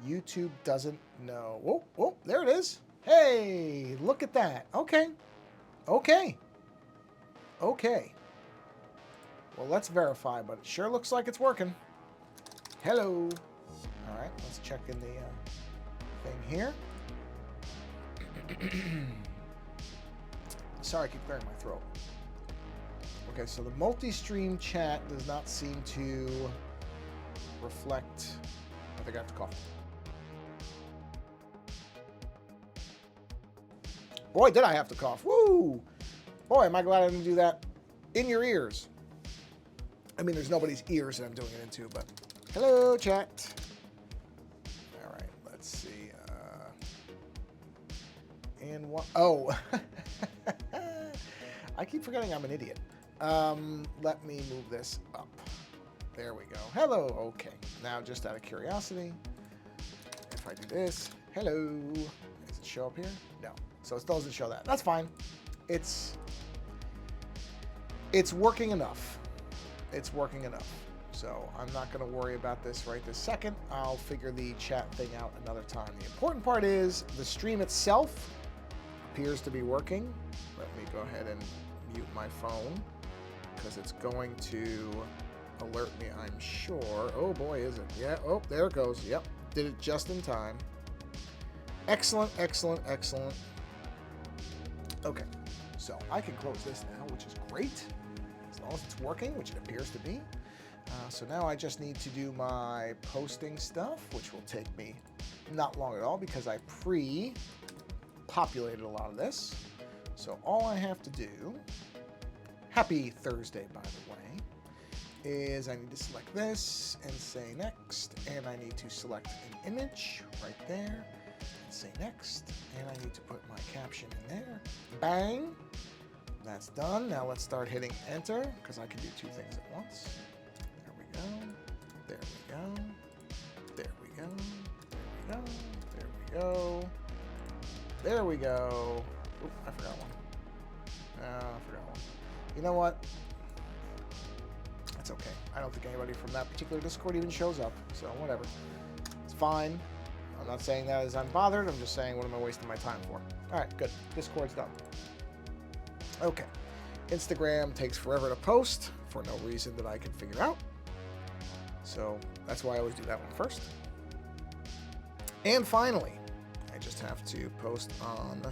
YouTube doesn't know. Oh, oh, there it is. Hey, look at that. Okay. Okay. Okay. Well, let's verify, but it sure looks like it's working. Hello. All right, let's check in the thing here. Sorry, I keep clearing my throat. Okay, so the multi-stream chat does not seem to reflect. I think I have to cough. Boy, did I have to cough. Woo! Boy, am I glad I didn't do that in your ears. I mean, there's nobody's ears that I'm doing it into, but hello, chat. All right, let's see. And what? Oh, I keep forgetting I'm an idiot. Let me move this up. There we go. Hello. Okay. Now, just out of curiosity, if I do this, hello, does it show up here? No. So it still doesn't show that. That's fine. It's working enough. It's working enough. So I'm not going to worry about this right this second. I'll figure the chat thing out another time. The important part is the stream itself appears to be working. Let me go ahead and mute my phone because it's going to alert me, I'm sure. Oh boy, is it? Yeah. Oh, there it goes. Yep. Did it just in time. Excellent, excellent, excellent. Okay. So I can close this now, which is great. As long as it's working, which it appears to be. So now I just need to do my posting stuff, which will take me not long at all because I pre-populated a lot of this. So all I have to do, happy Thursday, by the way, is I need to select this and say next, and I need to select an image right there and say next, and I need to put my caption in there. Bang! That's done. Now let's start hitting enter because I can do two things at once. There we go. There we go. There we go. There we go. There we go. Oop, I forgot one. I forgot one. You know what? That's okay. I don't think anybody from that particular Discord even shows up, so whatever. It's fine. I'm not saying that as I'm bothered. I'm just saying, what am I wasting my time for? All right, good. Discord's done. Okay. Instagram takes forever to post for no reason that I can figure out. So that's why I always do that one first. And finally, I just have to post on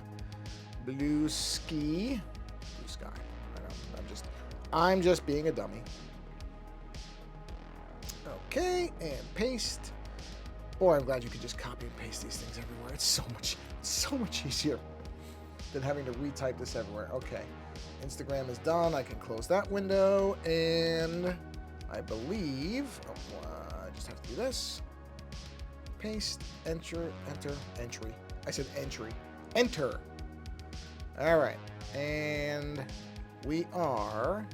Blue Sky. I'm just being a dummy. Okay, and paste. Boy, I'm glad you could just copy and paste these things everywhere. It's so much easier than having to retype this everywhere. Okay, Instagram is done. I can close that window, and I believe I just have to do this. Paste, enter, entry. I said entry. Enter. All right, and we are.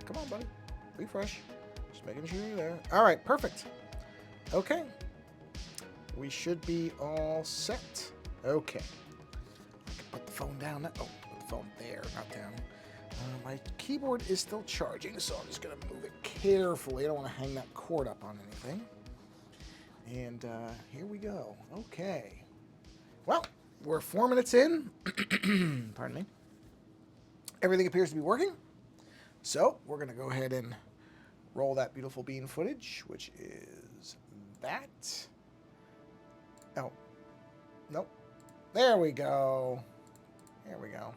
Come on, buddy. Refresh. Just making sure you're there. All right, perfect. Okay. We should be all set. Okay. I can put the phone down. Oh, put the phone there, not down. My keyboard is still charging, so I'm just going to move it carefully. I don't want to hang that cord up on anything. And here we go. Okay. Well, we're 4 minutes in. Pardon me. Everything appears to be working. So we're going to go ahead and roll that beautiful bean footage, which is that. Oh. Nope. There we go. There we go.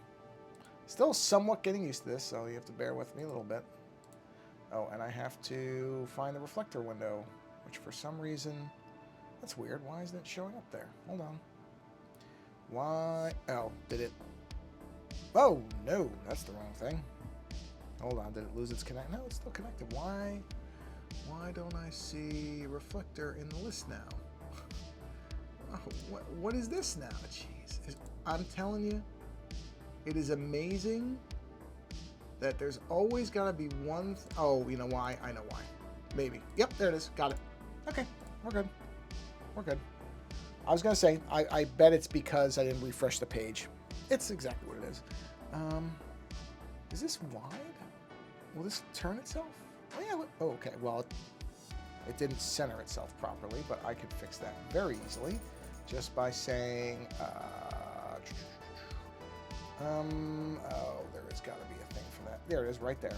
Still somewhat getting used to this, so you have to bear with me a little bit. Oh, and I have to find the reflector window, which for some reason, that's weird. Why isn't it showing up there? Hold on. Why? Oh, did it? Oh, no, that's the wrong thing. Hold on, did it lose its connect? No, it's still connected. Why don't I see reflector in the list now? Oh, what is this now? Jeez, I'm telling you, it is amazing that there's always got to be one. Oh, you know why? I know why. Maybe. Yep, there it is. Got it. Okay, we're good. We're good. I was gonna say, I bet it's because I didn't refresh the page. It's exactly what it is. Is this wide? Will this turn itself? Oh yeah. Oh, okay. Well, It didn't center itself properly, but I could fix that very easily just by saying, oh, there has got to be a thing for that. There it is, right there.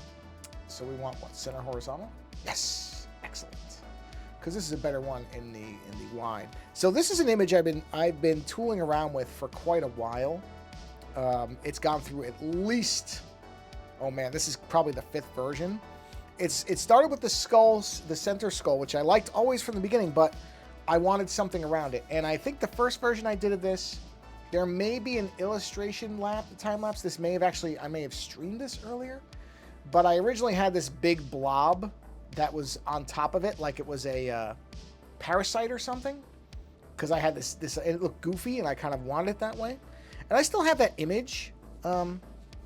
So we want what? Center horizontal? Yes, excellent. Because this is a better one in the wide. So this is an image I've been tooling around with for quite a while. It's gone through at least, oh man, this is probably the 5th version. It started with the skulls, the center skull, which I liked always from the beginning, but I wanted something around it. And I think the first version I did of this, there may be an illustration time lapse. This may have actually, I may have streamed this earlier, but I originally had this big blob that was on top of it, like it was a parasite or something, because I had this, it looked goofy and I kind of wanted it that way. And I still have that image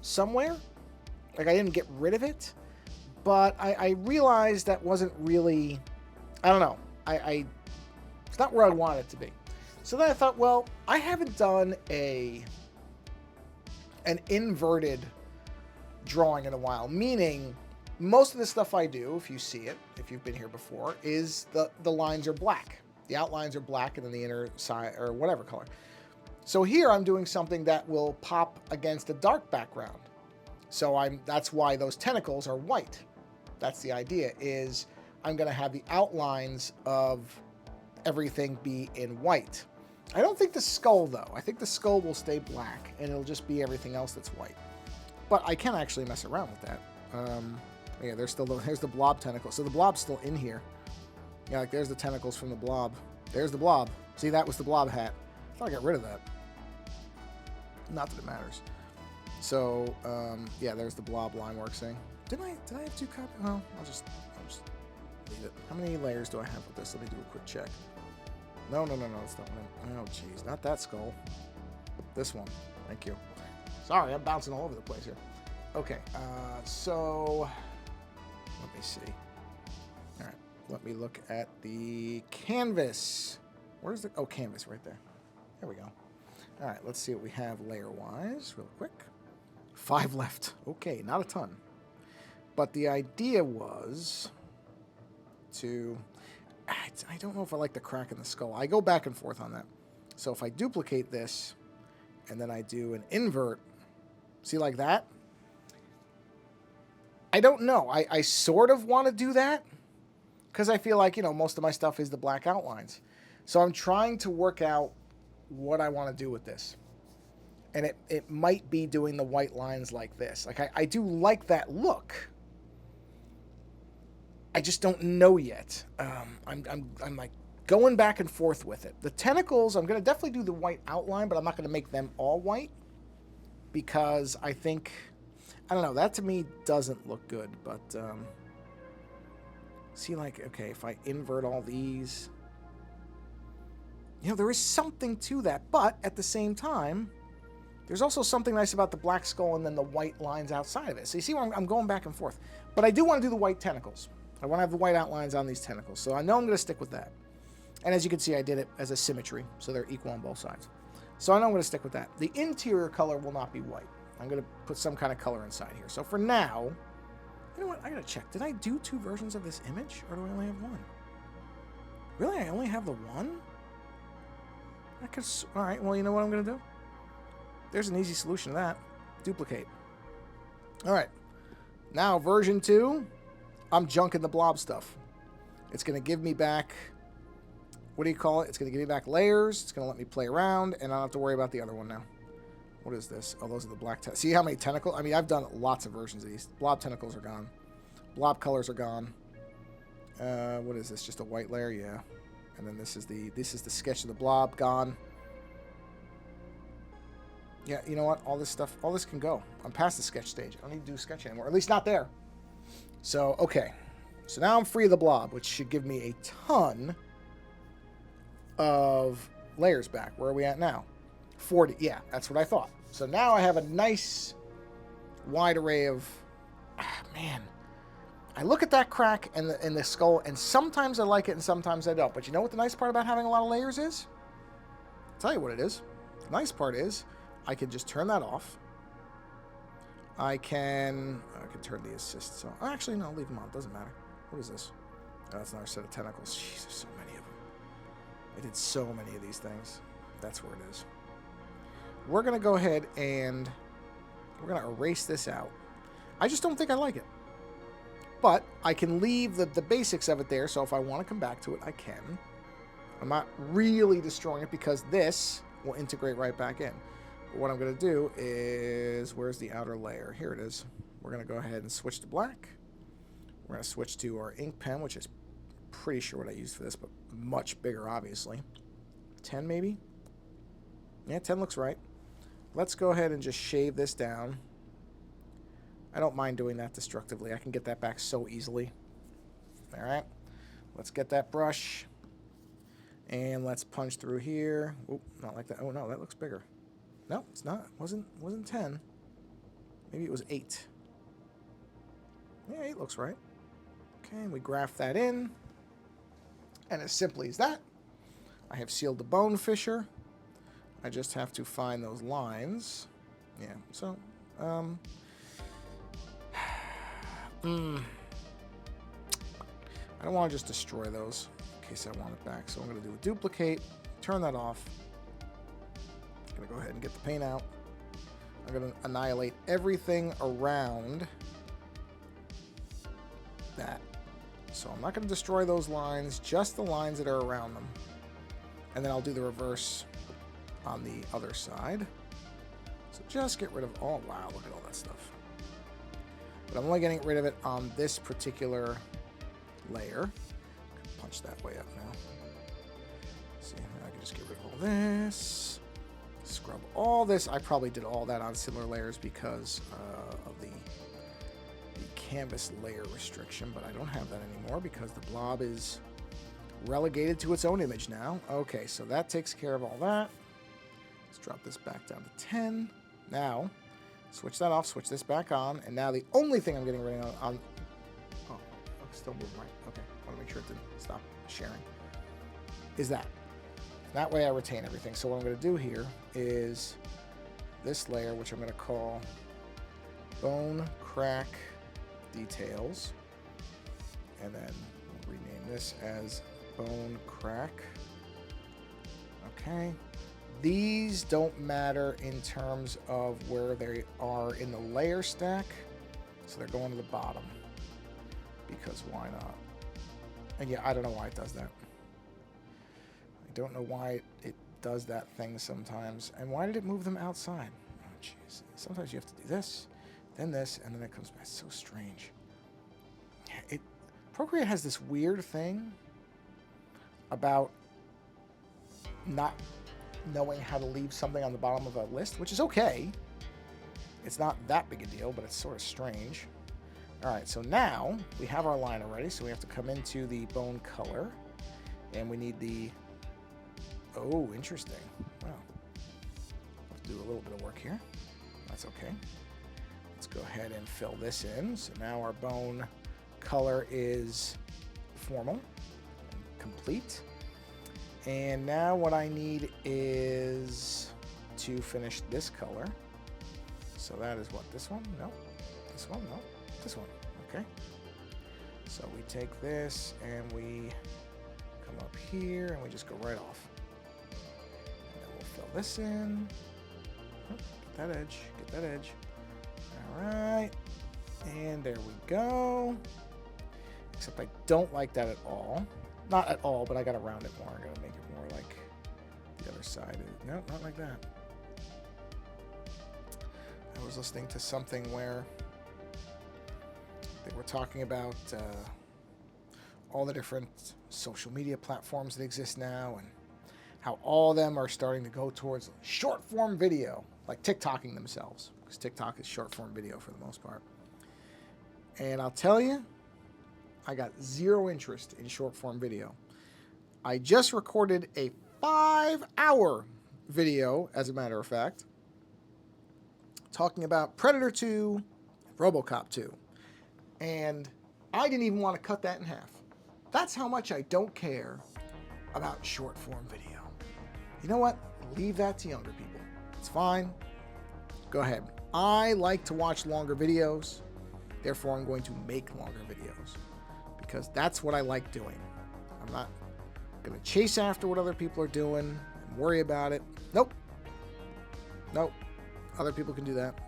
somewhere. Like I didn't get rid of it, but I realized that wasn't really, I don't know. It's not where I want it to be. So then I thought, well, I haven't done an inverted drawing in a while, meaning most of the stuff I do, if you see it, if you've been here before, is the lines are black. The outlines are black and then the inner side or whatever color. So here I'm doing something that will pop against a dark background. So that's why those tentacles are white. That's the idea, is I'm going to have the outlines of everything be in white. I don't think the skull, though. I think the skull will stay black, and it'll just be everything else that's white. But I can actually mess around with that. Yeah, there's the blob tentacle. So the blob's still in here. Yeah, like there's the tentacles from the blob. There's the blob. See, that was the blob hat. I thought I got rid of that. Not that it matters. So, yeah, there's the blob line work thing. Did I have 2 copies? Well, I'll just leave it. How many layers do I have with this? Let me do a quick check. No, that's not one. Oh, jeez, not that skull. This one. Thank you. Sorry, I'm bouncing all over the place here. Okay, so let me see. All right, let me look at the canvas. Where's the, oh, canvas right there. There we go. All right, let's see what we have layer-wise real quick. 5 left. Okay, not a ton. But the idea was to, I don't know if I like the crack in the skull. I go back and forth on that. So if I duplicate this and then I do an invert, see like that? I don't know. I sort of want to do that because I feel like, you know, most of my stuff is the black outlines. So I'm trying to work out what I want to do with this. And it might be doing the white lines like this. Like I do like that look. I just don't know yet. I'm like going back and forth with it. The tentacles, I'm going to definitely do the white outline, but I'm not going to make them all white because I think, I don't know, that to me doesn't look good. But see, like, okay, if I invert all these, you know, there is something to that, but at the same time, there's also something nice about the black skull and then the white lines outside of it. So you see where I'm going back and forth. But I do want to do the white tentacles. I want to have the white outlines on these tentacles. So I know I'm going to stick with that. And as you can see, I did it as a symmetry, so they're equal on both sides. So I know I'm going to stick with that. The interior color will not be white. I'm going to put some kind of color inside here. So for now, you know what? I got to check. Did I do 2 versions of this image, or do I only have 1? Really? I only have the 1? I could. All right. Well, you know what I'm going to do? There's an easy solution to that. Duplicate. All right. Now, version 2, I'm junking the blob stuff. It's going to give me back, what do you call it? It's going to give me back layers. It's going to let me play around, and I don't have to worry about the other one now. What is this? Oh, those are the black tentacles. See how many tentacles? I mean, I've done lots of versions of these. Blob tentacles are gone. Blob colors are gone. What is this? Just a white layer? Yeah. And then this is the sketch of the blob gone. Yeah, you know what? All this stuff, all this can go. I'm past the sketch stage. I don't need to do a sketch anymore. At least not there. So, okay. So now I'm free of the blob, which should give me a ton of layers back. Where are we at now? 40. Yeah, that's what I thought. So now I have a nice wide array of... man. I look at that crack in the skull, and sometimes I like it and sometimes I don't. But you know what the nice part about having a lot of layers is? I'll tell you what it is. The nice part is I can just turn that off. I can turn the assist. So actually, no, leave them on. It doesn't matter. What is this? That's another set of tentacles. Jeez, there's so many of them. I did so many of these things. That's where it is. We're going to go ahead and we're going to erase this out. I just don't think I like it. But I can leave the basics of it there, so if I want to come back to it, I can. I'm not really destroying it because this will integrate right back in. But what I'm going to do is, where's the outer layer? Here it is. We're going to go ahead and switch to black. We're going to switch to our ink pen, which is pretty sure what I used for this, but much bigger, obviously. 10 maybe? Yeah, 10 looks right. Let's go ahead and just shave this down. I don't mind doing that destructively. I can get that back so easily. All right. Let's get that brush. And let's punch through here. Oop, not like that. Oh, no, that looks bigger. No, it's not. Wasn't 10. Maybe it was 8. Yeah, 8 looks right. Okay, and we graph that in. And as simply as that, I have sealed the bone fissure. I just have to find those lines. Yeah, so, I don't want to just destroy those in case I want it back. So I'm going to do a duplicate, turn that off. I'm going to go ahead and get the paint out. I'm going to annihilate everything around that. So I'm not going to destroy those lines, just the lines that are around them. And then I'll do the reverse on the other side. So just get rid of all, wow, look at all that stuff. But I'm only getting rid of it on this particular layer. Punch that way up now. See, I can just get rid of all this. Scrub all this. I probably did all that on similar layers because of the canvas layer restriction, but I don't have that anymore because the blob is relegated to its own image now. Okay, so that takes care of all that. Let's drop this back down to 10. Now, switch that off, switch this back on, and now the only thing I'm getting rid of on oh, still moving right. Okay, I want to make sure it didn't stop sharing. Is that. That way I retain everything. So what I'm going to do here is this layer, which I'm going to call Bone Crack Details, and then we'll rename this as Bone Crack. Okay. These don't matter in terms of where they are in the layer stack, so they're going to the bottom, because why not? And yeah, I don't know why it does that. I don't know why it does that thing sometimes. And why did it move them outside? Oh, jeez. Sometimes you have to do this, and then it comes back. It's so strange. Procreate has this weird thing about not knowing how to leave something on the bottom of a list, which is okay. It's not that big a deal, but it's sort of strange. All right, so now we have our line already, so we have to come into the bone color, and we need the, oh, interesting. Wow. Have to do a little bit of work here. That's okay. Let's go ahead and fill this in. So now our bone color is formal and complete. And now what I need is to finish this color. So that is what, this one? No. This one? No. This one. Okay. So we take this and we come up here and we just go right off. And then we'll fill this in. Oh, get that edge. Get that edge. All right. And there we go. Except I don't like that at all. Not at all, but I gotta round it more. I gotta make it more like the other side. No, not like that. I was listening to something where they were talking about all the different social media platforms that exist now and how all of them are starting to go towards short form video, like TikToking themselves, because TikTok is short form video for the most part. And I'll tell you, I got zero interest in short form video. I just recorded a 5-hour video, as a matter of fact, talking about Predator 2, RoboCop 2. And I didn't even want to cut that in half. That's how much I don't care about short form video. You know what? Leave that to younger people. It's fine. Go ahead. I like to watch longer videos. Therefore, I'm going to make longer videos. because that's what I like doing. I'm not going to chase after what other people are doing and worry about it. Nope. Nope. Other people can do that.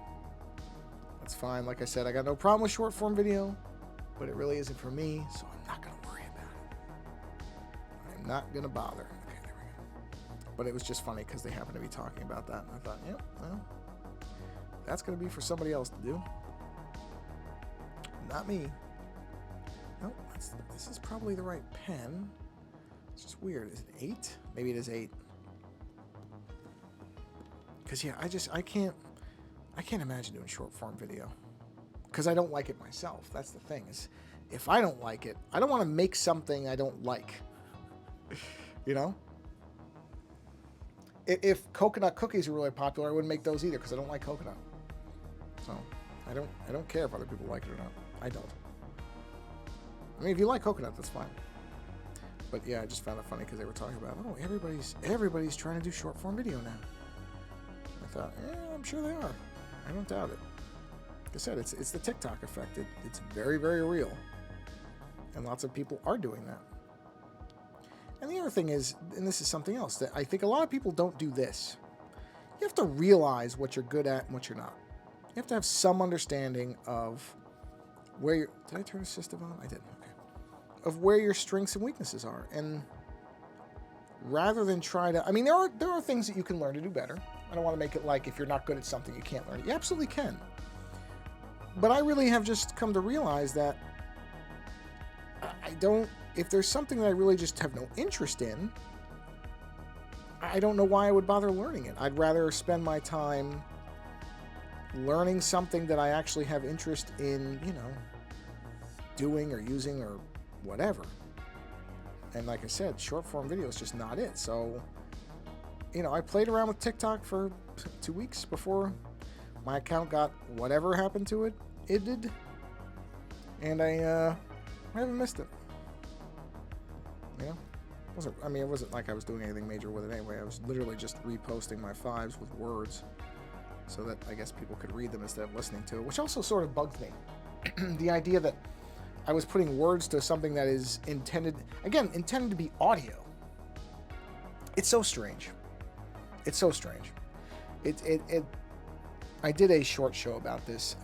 That's fine. Like I said, I got no problem with short form video, but it really isn't for me, so I'm not going to worry about it. I'm not going to bother. Okay, there we go. But it was just funny because they happened to be talking about that, and I thought, yep, well, that's going to be for somebody else to do. Not me. Nope, this is probably the right pen. It's just weird. Is it 8? Maybe it is 8. Because yeah, I can't imagine doing short form video. Because I don't like it myself. That's the thing. Is if I don't like it, I don't want to make something I don't like. You know? If coconut cookies are really popular, I wouldn't make those either because I don't like coconut. So I don't care if other people like it or not. I don't. I mean, if you like coconut, that's fine. But yeah, I just found it funny because they were talking about, oh, everybody's trying to do short form video now. I thought, I'm sure they are. I don't doubt it. Like I said, it's the TikTok effect. It's very, very real, and lots of people are doing that. And the other thing is, and this is something else that I think a lot of people don't do this. You have to realize what you're good at and what you're not. You have to have some understanding of where you're... Did I turn assistive on? I didn't. Okay. Of where your strengths and weaknesses are. And rather than try to... I mean, there are things that you can learn to do better. I don't want to make it like if you're not good at something, you can't learn it. You absolutely can. But I really have just come to realize that I don't... If there's something that I really just have no interest in, I don't know why I would bother learning it. I'd rather spend my time learning something that I actually have interest in, doing or using or whatever. And like I said, short form video is just not it. So, I played around with TikTok for 2 weeks before my account got whatever happened to it. It did. And I haven't missed it. It wasn't like I was doing anything major with it anyway. I was literally just reposting my 5s with words so that I guess people could read them instead of listening to it, which also sort of bugged me. The idea that I was putting words to something that is intended to be audio. It's so strange. It's so strange. I did a short show about this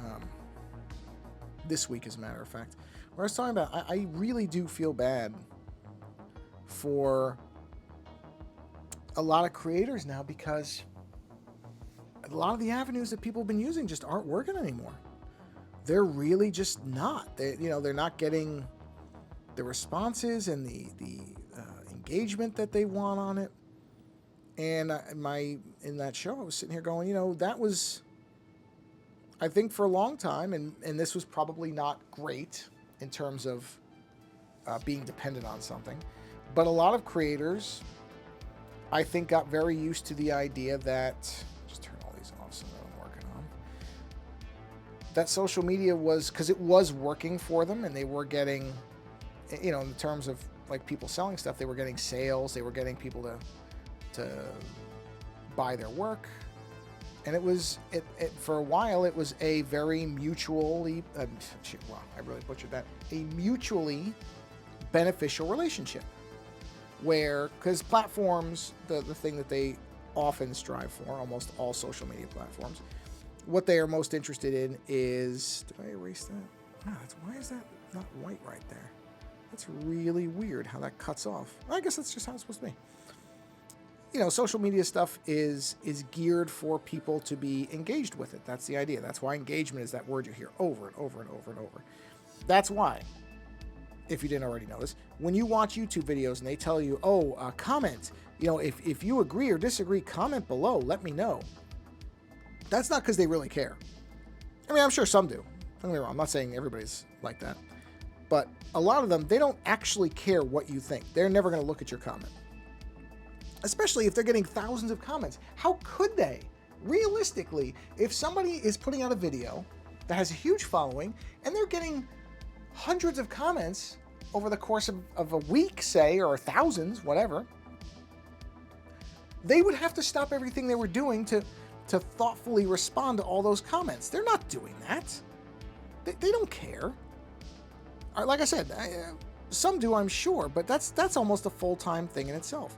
this week, as a matter of fact, where I was talking about I really do feel bad for a lot of creators now because a lot of the avenues that people have been using just aren't working anymore. They're really just not. They're not getting the responses and the engagement that they want on it. And in that show, I was sitting here going, that was, I think, for a long time, and this was probably not great in terms of being dependent on something. But a lot of creators, I think, got very used to the idea that, just turn all these off so that I'm working on, that social media was, because it was working for them, and they were getting, in terms of like people selling stuff, they were getting sales, they were getting people to buy their work. And it was, for a while, it was a very mutually, I really butchered that, a mutually beneficial relationship. Where, because platforms, the thing that they often strive for, almost all social media platforms, what they are most interested in is, did I erase that? Why is that not white right there? That's really weird how that cuts off. I guess that's just how it's supposed to be. Social media stuff is geared for people to be engaged with it. That's the idea. That's why engagement is that word you hear over and over and over and over. That's why, if you didn't already know this, when you watch YouTube videos and they tell you, comment, if you agree or disagree, comment below, let me know. That's not because they really care. I mean, I'm sure some do. Don't get me wrong. I'm not saying everybody's like that. But a lot of them, they don't actually care what you think. They're never going to look at your comment. Especially if they're getting thousands of comments. How could they? Realistically, if somebody is putting out a video that has a huge following and they're getting hundreds of comments over the course of a week, say, or thousands, whatever, they would have to stop everything they were doing to thoughtfully respond to all those comments. They're not doing that. They don't care. Like I said, Some do, I'm sure, but that's almost a full-time thing in itself.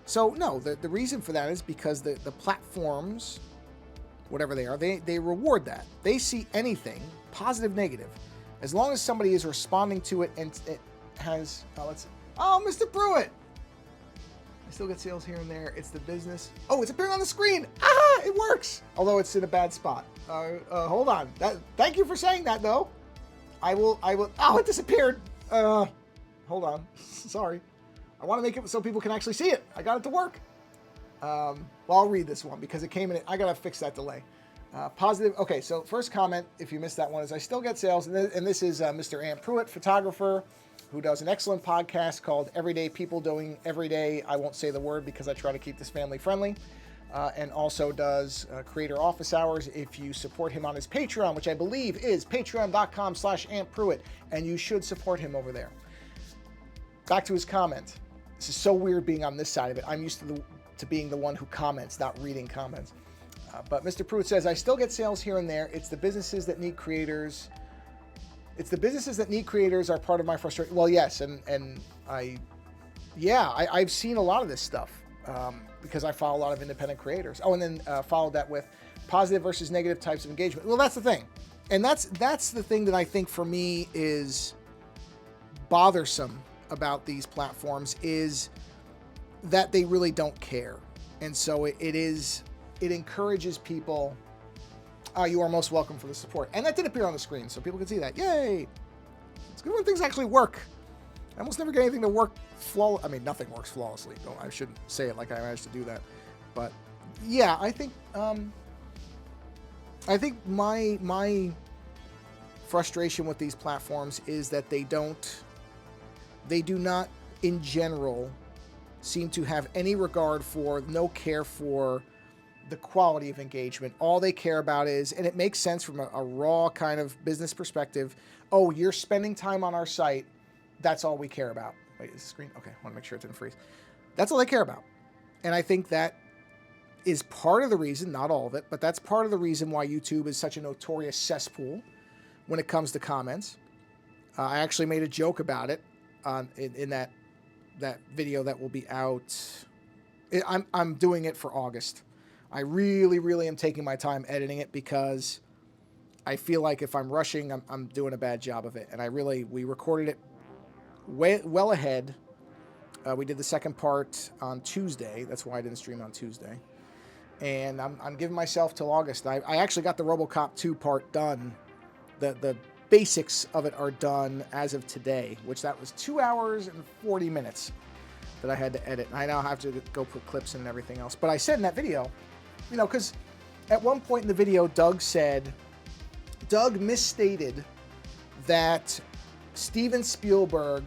So no, the reason for that is because the platforms, whatever they are, they reward that. They see anything, positive, negative, as long as somebody is responding to it and it has, Mr. Pruitt! I still get sales here and there. It's the business. Oh, it's appearing on the screen. Ah, it works. Although it's in a bad spot. Hold on. Thank you for saying that, though. I will. Oh, it disappeared. Hold on. Sorry. I want to make it so people can actually see it. I got it to work. Well, I'll read this one because it came in. I got to fix that delay. Positive. Okay, so first comment, if you missed that one, is I still get sales. And this is Mr. Ant Pruitt, photographer, who does an excellent podcast called Everyday People Doing Everyday. I won't say the word because I try to keep this family friendly. And also does creator office hours. If you support him on his Patreon, which I believe is patreon.com/AntPruitt, and you should support him over there. Back to his comment. This is so weird being on this side of it. I'm used to being the one who comments, not reading comments. But Mr. Pruitt says, I still get sales here and there. It's the businesses that need creators. It's the businesses that need creators are part of my frustration. Well, yes, and I've seen a lot of this stuff because I follow a lot of independent creators. Oh, and then followed that with positive versus negative types of engagement. Well, that's the thing. And that's the thing that I think for me is bothersome about these platforms is that they really don't care. And so it encourages people. You are most welcome for the support. And that did appear on the screen, so people can see that. Yay! It's good when things actually work. I almost never get anything to work flawlessly. I mean, nothing works flawlessly. I shouldn't say it like I managed to do that. But yeah, I think my frustration with these platforms is that they do not, in general, seem to have any regard for, no care for the quality of engagement. All they care about is, and it makes sense from a raw kind of business perspective, oh, you're spending time on our site, that's all we care about. Wait, is the screen? Okay, I want to make sure it didn't freeze. That's all they care about. And I think that is part of the reason, not all of it, but that's part of the reason why YouTube is such a notorious cesspool when it comes to comments. I actually made a joke about it in that video that will be out. I'm doing it for August. I really, really am taking my time editing it because I feel like if I'm rushing, I'm doing a bad job of it. And we recorded it well ahead. We did the second part on Tuesday. That's why I didn't stream on Tuesday. And I'm giving myself till August. I actually got the RoboCop 2 part done. The basics of it are done as of today, which that was 2 hours and 40 minutes that I had to edit. And I now have to go put clips in and everything else. But I said in that video, because at one point in the video, Doug misstated that Steven Spielberg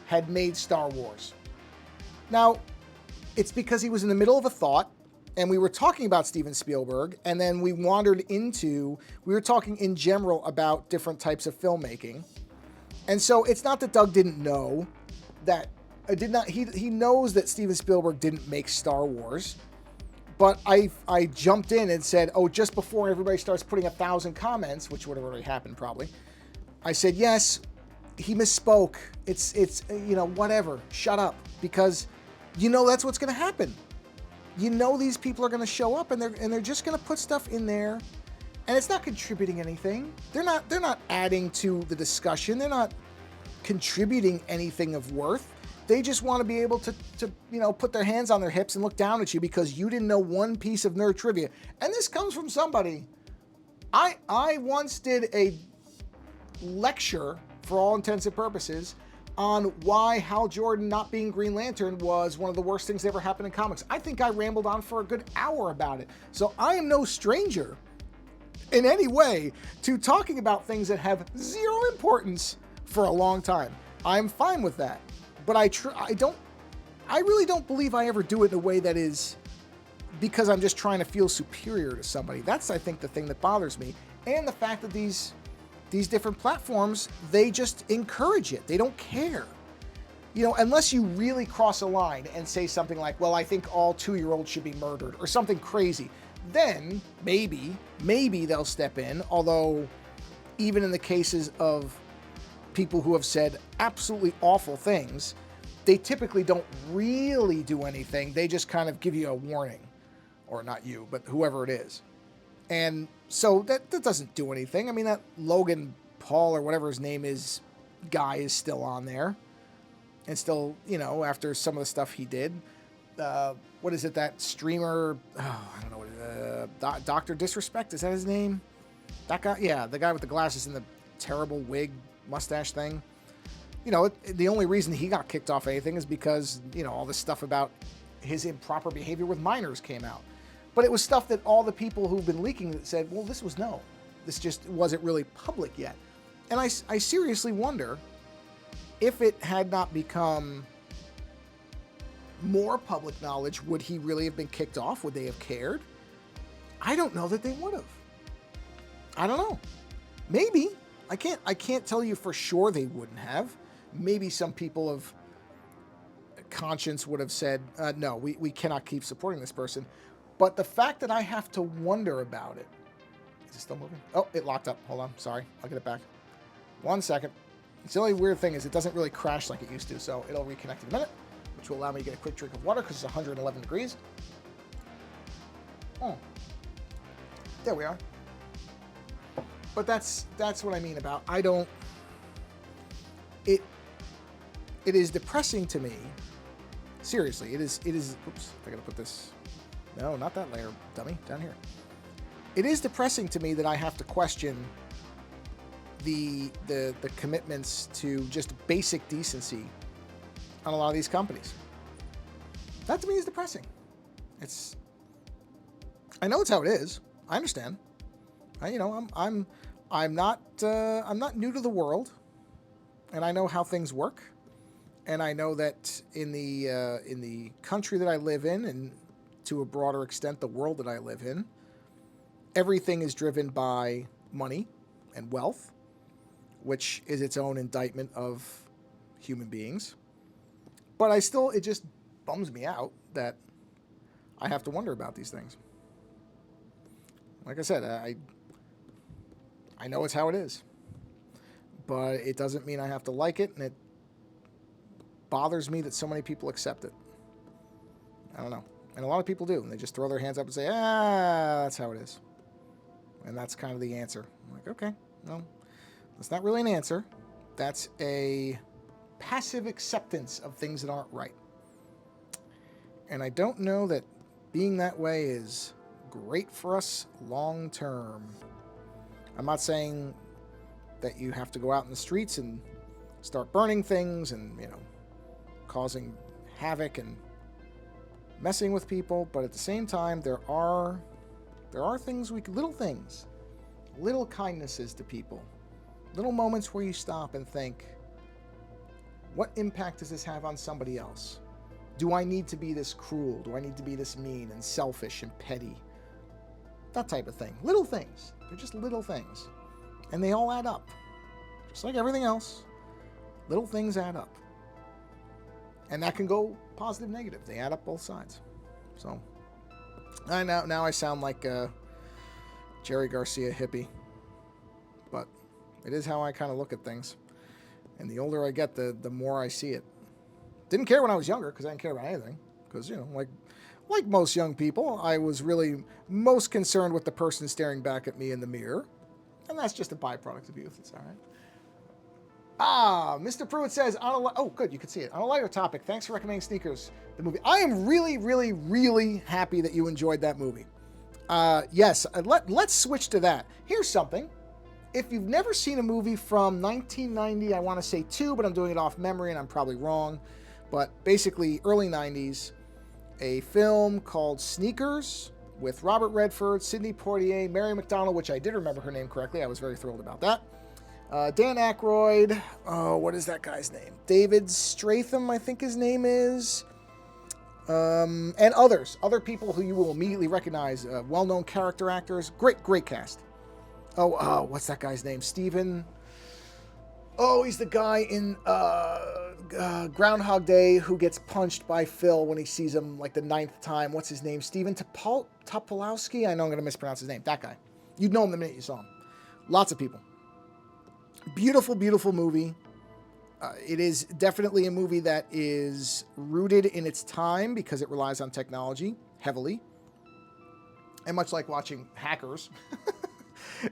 had made Star Wars. Now, it's because he was in the middle of a thought, and we were talking about Steven Spielberg, and then we were talking in general about different types of filmmaking. And so it's not that Doug didn't know that, he knows that Steven Spielberg didn't make Star Wars, but I jumped in and said, oh, just before everybody starts putting 1,000 comments, which would have already happened probably, I said, yes, he misspoke. It's whatever, shut up, because that's what's going to happen. These people are going to show up and they're just going to put stuff in there, and it's not contributing anything. They're not adding to the discussion. They're not contributing anything of worth. They just want to be able to put their hands on their hips and look down at you because you didn't know one piece of nerd trivia. And this comes from somebody. I once did a lecture, for all intents and purposes, on why Hal Jordan not being Green Lantern was one of the worst things that ever happened in comics. I think I rambled on for a good hour about it. So I am no stranger in any way to talking about things that have zero importance for a long time. I'm fine with that. But I really don't believe I ever do it in a way that is because I'm just trying to feel superior to somebody. That's, I think, the thing that bothers me. And the fact that these different platforms, they just encourage it. They don't care. Unless you really cross a line and say something like, well, I think all 2-year-olds should be murdered or something crazy, then maybe they'll step in. Although even in the cases of people who have said absolutely awful things, they typically don't really do anything. They just kind of give you a warning. Or not you, but whoever it is. And so that doesn't do anything. I mean, that Logan Paul or whatever his name is guy is still on there. And still, you know, after some of the stuff he did. What is it, that streamer? Oh, I don't know what Dr. Disrespect, is that his name? That guy? Yeah, the guy with the glasses and the terrible wig mustache thing. You know, the only reason he got kicked off anything is because, you know, all this stuff about his improper behavior with minors came out. But it was stuff that all the people who've been leaking that said, well, this just wasn't really public yet. And I seriously wonder if it had not become more public knowledge, would he really have been kicked off? Would they have cared? I don't know that they would have. I don't know. Maybe. I can't tell you for sure they wouldn't have. Maybe some people of conscience would have said, no, we cannot keep supporting this person. But the fact that I have to wonder about it. Is it still moving? Oh, it locked up. Hold on. Sorry. I'll get it back. 1 second. It's the only weird thing is it doesn't really crash like it used to, so it'll reconnect in a minute, which will allow me to get a quick drink of water because it's 111 degrees. Oh. There we are. But that's what I mean about it is depressing to me. Seriously, it is oops, I gotta put this. No, not that layer, dummy, down here. It is depressing to me that I have to question the commitments to just basic decency on a lot of these companies. That to me is depressing. I know it's how it is. I understand. I'm not new to the world, and I know how things work, and I know that in the country that I live in, and to a broader extent the world that I live in, everything is driven by money and wealth, which is its own indictment of human beings. But it just bums me out that I have to wonder about these things. Like I said, I know it's how it is, but it doesn't mean I have to like it, and it bothers me that so many people accept it. I don't know. And a lot of people do, and they just throw their hands up and say, that's how it is. And that's kind of the answer. I'm like, okay, no, that's not really an answer. That's a passive acceptance of things that aren't right. And I don't know that being that way is great for us long term. I'm not saying that you have to go out in the streets and start burning things and, causing havoc and messing with people, but at the same time, there are things little kindnesses to people, little moments where you stop and think, what impact does this have on somebody else? Do I need to be this cruel? Do I need to be this mean and selfish and petty? That type of thing. Little things. They're just little things. And they all add up. Just like everything else, little things add up. And that can go positive, negative. They add up both sides. So, now I sound like a Jerry Garcia hippie. But it is how I kind of look at things. And the older I get, the more I see it. Didn't care when I was younger, because I didn't care about anything. Because, like most young people, I was really most concerned with the person staring back at me in the mirror. And that's just a byproduct of youth. It's all right. Mr. Pruitt says, oh, good, you can see it. On a lighter topic, thanks for recommending Sneakers, the movie. I am really, really, really happy that you enjoyed that movie. Yes, let's switch to that. Here's something. If you've never seen a movie from 1990, I want to say 2, but I'm doing it off memory and I'm probably wrong. But basically, early 90s, a film called Sneakers with Robert Redford, Sidney Poitier, Mary McDonnell, which I did remember her name correctly. I was very thrilled about that. Dan Aykroyd. Oh, what is that guy's name? David Stratham, I think his name is. And other people who you will immediately recognize, well-known character actors. Great cast. Oh, what's that guy's name? Steven. Oh, he's the guy in Groundhog Day who gets punched by Phil when he sees him like the 9th time. What's his name? Steven Topolowski? I know I'm going to mispronounce his name. That guy. You'd know him the minute you saw him. Lots of people. Beautiful, beautiful movie. It is definitely a movie that is rooted in its time because it relies on technology heavily. And much like watching Hackers,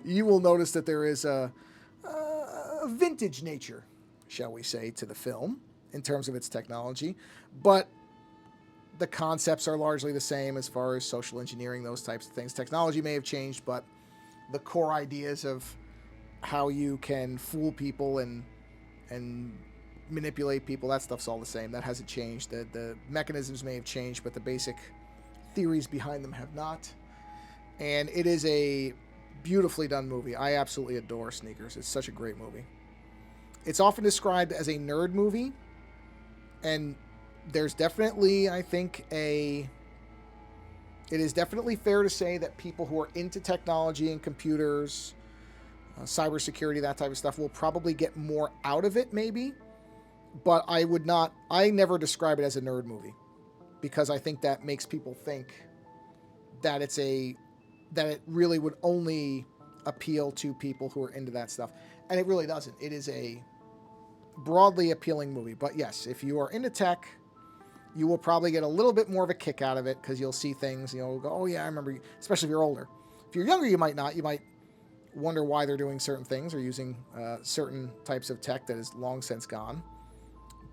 you will notice that there is a vintage nature, shall we say, to the film in terms of its technology. But the concepts are largely the same as far as social engineering, those types of things. Technology may have changed, but the core ideas of how you can fool people and manipulate people, that stuff's all the same. That hasn't changed. The mechanisms may have changed, but the basic theories behind them have not. And it is a beautifully done movie. I absolutely adore Sneakers. It's such a great movie. It's often described as a nerd movie, and there's definitely, I think, it is definitely fair to say that people who are into technology and computers, cybersecurity, that type of stuff, will probably get more out of it, maybe. But I never describe it as a nerd movie, because I think that makes people think that that it really would only appeal to people who are into that stuff. And it really doesn't. It is a broadly appealing movie. But yes, if you are into tech, you will probably get a little bit more of a kick out of it, because you'll see things, go, oh yeah, I remember, especially if you're older. If you're younger, you might not. You might wonder why they're doing certain things or using certain types of tech that is long since gone.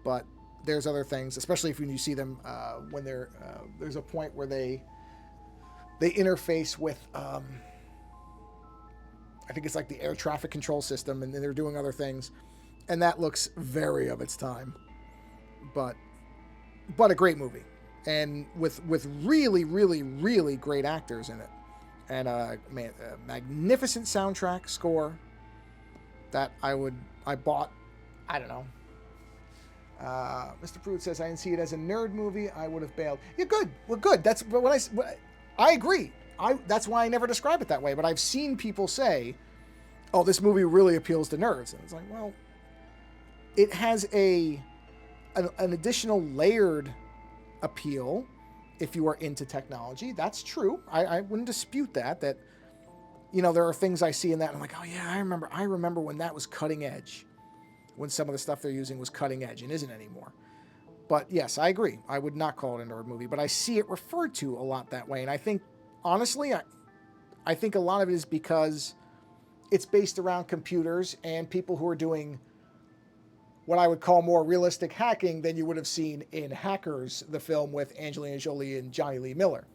But there's other things, especially when you see them when there's a point where they interface with, I think it's like the air traffic control system, and then they're doing other things, and that looks very of its time. But a great movie, and with really, really, really great actors in it, and a magnificent soundtrack score that I bought. I don't know. Mr. Pruitt says, I didn't see it as a nerd movie. I would have bailed. Yeah, good. Well, good. That's what I agree. That's why I never describe it that way. But I've seen people say, "Oh, this movie really appeals to nerds," and it's like, well, it has an additional layered appeal if you are into technology. That's true. I wouldn't dispute that. That there are things I see in that, and I'm like, oh yeah, I remember when that was cutting edge. When some of the stuff they're using was cutting edge and isn't anymore. But yes, I agree. I would not call it a nerd movie, but I see it referred to a lot that way. And I think, honestly, I think a lot of it is because it's based around computers and people who are doing what I would call more realistic hacking than you would have seen in Hackers, the film with Angelina Jolie and Johnny Lee Miller.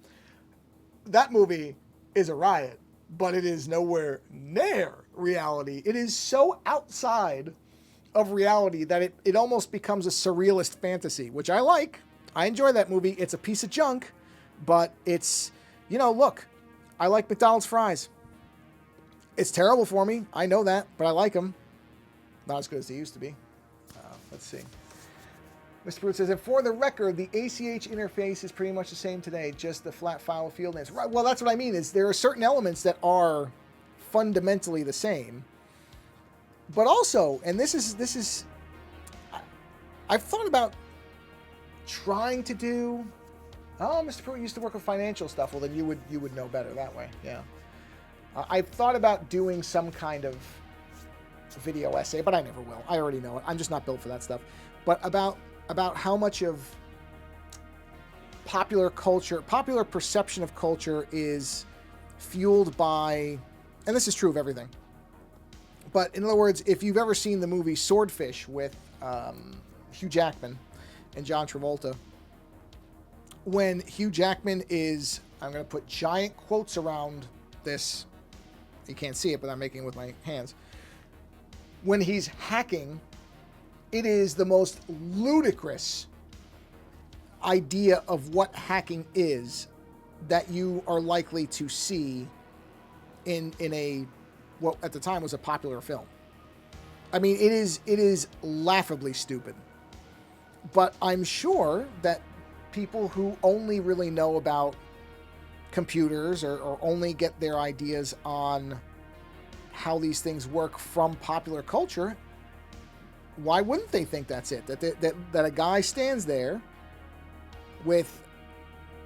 That movie is a riot, but it is nowhere near reality. It is so outside of reality that it almost becomes a surrealist fantasy, which I like. I enjoy that movie. It's a piece of junk, but it's, look, I like McDonald's fries. It's terrible for me. I know that, but I like them. Not as good as they used to be. Let's see. Mr. Pruitt says, and for the record, the ACH interface is pretty much the same today, just the flat file field names. Right. Well, that's what I mean, is there are certain elements that are fundamentally the same. But also, and this is, I've thought about trying to do. Oh, Mr. Pruitt used to work with financial stuff. Well, then you would know better that way. Yeah, I've thought about doing some kind of video essay, but I never will. I already know it. I'm just not built for that stuff. But about how much of popular perception of culture is fueled by, and this is true of everything. But in other words, if you've ever seen the movie Swordfish with Hugh Jackman and John Travolta, when Hugh Jackman is, I'm going to put giant quotes around this. You can't see it, but I'm making it with my hands. When he's hacking, it is the most ludicrous idea of what hacking is that you are likely to see in a what at the time was a popular film. I mean, it is laughably stupid. But I'm sure that people who only really know about computers or only get their ideas on how these things work from popular culture, why wouldn't they think that's it? That a guy stands there with,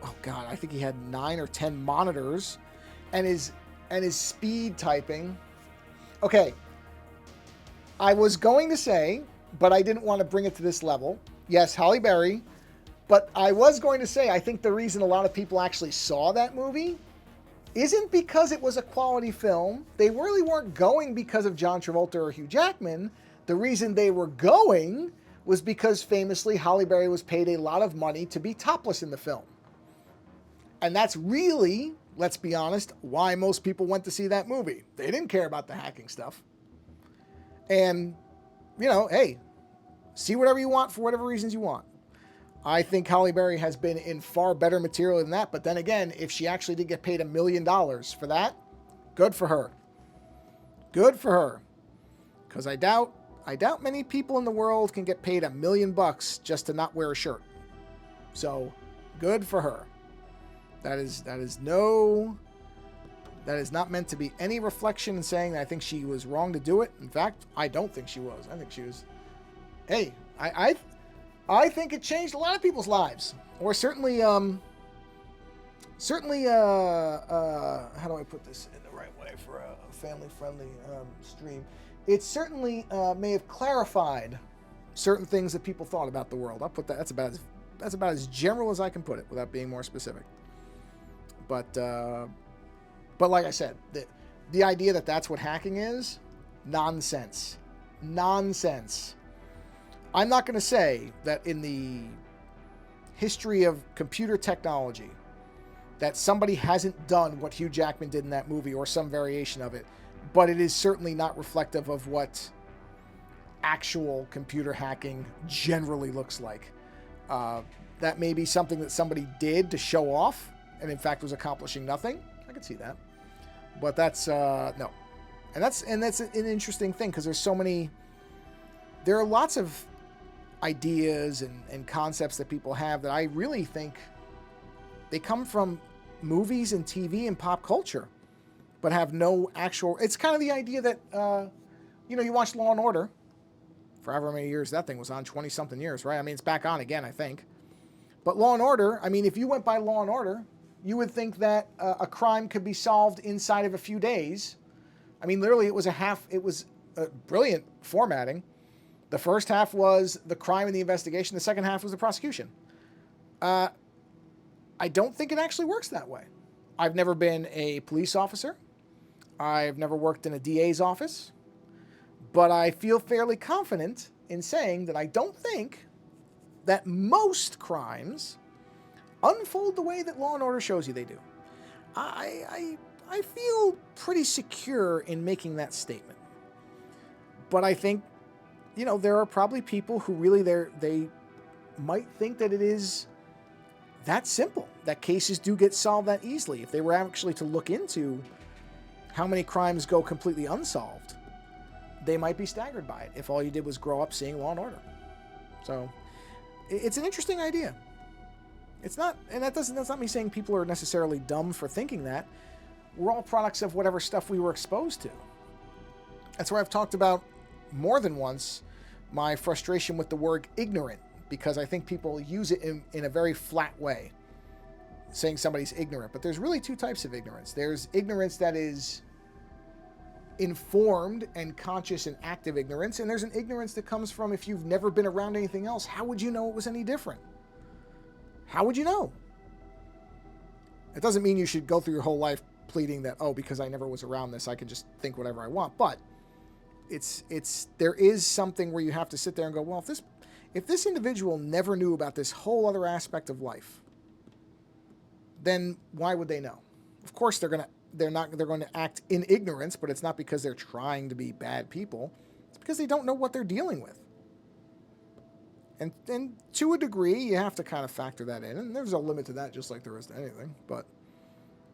oh God, I think he had 9 or 10 monitors and is speed typing. Okay, I was going to say but I didn't want to bring it to this level. Yes, Halle Berry, but I was going to say I think the reason a lot of people actually saw that movie isn't because it was a quality film. They really weren't going because of John Travolta or Hugh Jackman. The reason they were going was because famously Halle Berry was paid a lot of money to be topless in the film. And that's really, let's be honest, why most people went to see that movie. They didn't care about the hacking stuff. And, you know, hey, see whatever you want for whatever reasons you want. I think Halle Berry has been in far better material than that. But then again, if she actually did get paid $1 million for that, good for her. Good for her. Because I doubt many people in the world can get paid $1 million just to not wear a shirt. So, good for her. That is not meant to be any reflection in saying that I think she was wrong to do it. In fact, I don't think she was. I think she was. Hey, I think it changed a lot of people's lives, or certainly how do I put this in the right way for a family-friendly stream? It certainly may have clarified certain things that people thought about the world. I'll put that. That's about as general as I can put it without being more specific. But like I said, the idea that that's what hacking is, nonsense. Nonsense. I'm not going to say that in the history of computer technology that somebody hasn't done what Hugh Jackman did in that movie or some variation of it, but it is certainly not reflective of what actual computer hacking generally looks like. That may be something that somebody did to show off and in fact was accomplishing nothing. I could see that. But that's no. And that's an interesting thing because there are lots of ideas and concepts that people have that I really think they come from movies and TV and pop culture, but have no actual. It's kind of the idea that you watch Law and Order for however many years that thing was on, 20-something years, right? I mean, it's back on again, I think. But Law and Order, I mean, if you went by Law and Order, you would think that a crime could be solved inside of a few days. I mean, literally, it was a brilliant formatting. The first half was the crime and the investigation. The second half was the prosecution. I don't think it actually works that way. I've never been a police officer. I've never worked in a DA's office. But I feel fairly confident in saying that I don't think that most crimes unfold the way that Law and Order shows you they do. I feel pretty secure in making that statement. But I think, there are probably people who really they might think that it is that simple, that cases do get solved that easily. If they were actually to look into how many crimes go completely unsolved, they might be staggered by it if all you did was grow up seeing Law and Order. So it's an interesting idea. It's not, and that's not me saying people are necessarily dumb for thinking that. We're all products of whatever stuff we were exposed to. That's where I've talked about more than once my frustration with the word ignorant, because I think people use it in a very flat way, saying somebody's ignorant. But there's really two types of ignorance. There's ignorance that is informed and conscious and active ignorance, and there's an ignorance that comes from if you've never been around anything else, how would you know it was any different? How would you know? It doesn't mean you should go through your whole life pleading that, because I never was around this, I can just think whatever I want. But there is something where you have to sit there and go, well, if this individual never knew about this whole other aspect of life, then why would they know? Of course they're going to act in ignorance, but it's not because they're trying to be bad people. It's because they don't know what they're dealing with. And to a degree, you have to kind of factor that in. And there's a limit to that, just like there is to anything. But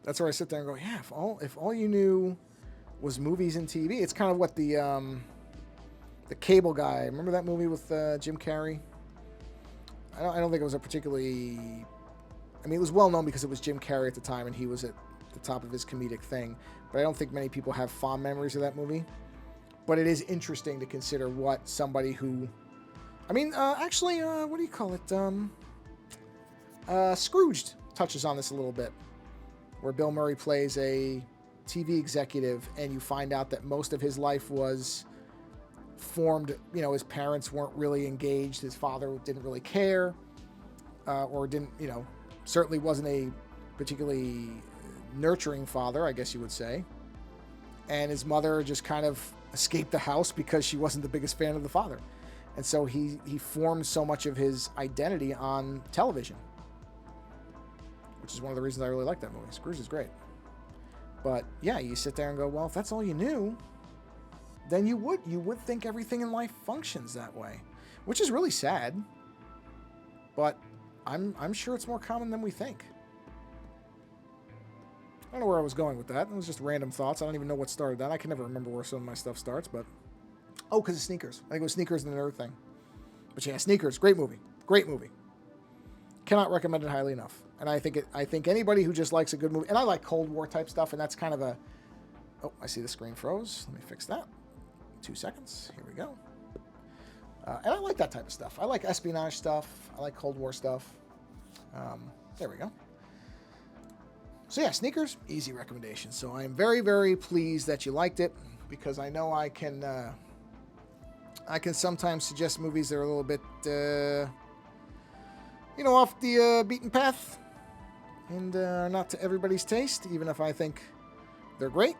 that's where I sit there and go, yeah, if all you knew was movies and TV, it's kind of what the Cable Guy. Remember that movie with Jim Carrey? I don't think it was a particularly. I mean, it was well known because it was Jim Carrey at the time, and he was at the top of his comedic thing. But I don't think many people have fond memories of that movie. But it is interesting to consider what somebody who. I mean, actually, what do you call it? Scrooged touches on this a little bit, where Bill Murray plays a TV executive, and you find out that most of his life was formed, you know, his parents weren't really engaged. His father didn't really care, or didn't, you know, certainly wasn't a particularly nurturing father, I guess you would say. And his mother just kind of escaped the house because she wasn't the biggest fan of the father. And so he formed so much of his identity on television, which is one of the reasons I really like that movie. Scrooge is great. But yeah, you sit there and go, well, if that's all you knew, then you would think everything in life functions that way, which is really sad. But I'm sure it's more common than we think. I don't know where I was going with that. It was just random thoughts. I don't even know what started that. I can never remember where some of my stuff starts, but... Oh, because of Sneakers. I think it was Sneakers and another thing. But yeah, Sneakers, great movie. Great movie. Cannot recommend it highly enough. And I think anybody who just likes a good movie... And I like Cold War type stuff, and that's kind of a... Oh, I see the screen froze. Let me fix that. 2 seconds. Here we go. And I like that type of stuff. I like espionage stuff. I like Cold War stuff. There we go. So yeah, Sneakers, easy recommendation. So I'm very, very pleased that you liked it, because I know I can sometimes suggest movies that are a little bit, you know, off the beaten path, and are not to everybody's taste, even if I think they're great.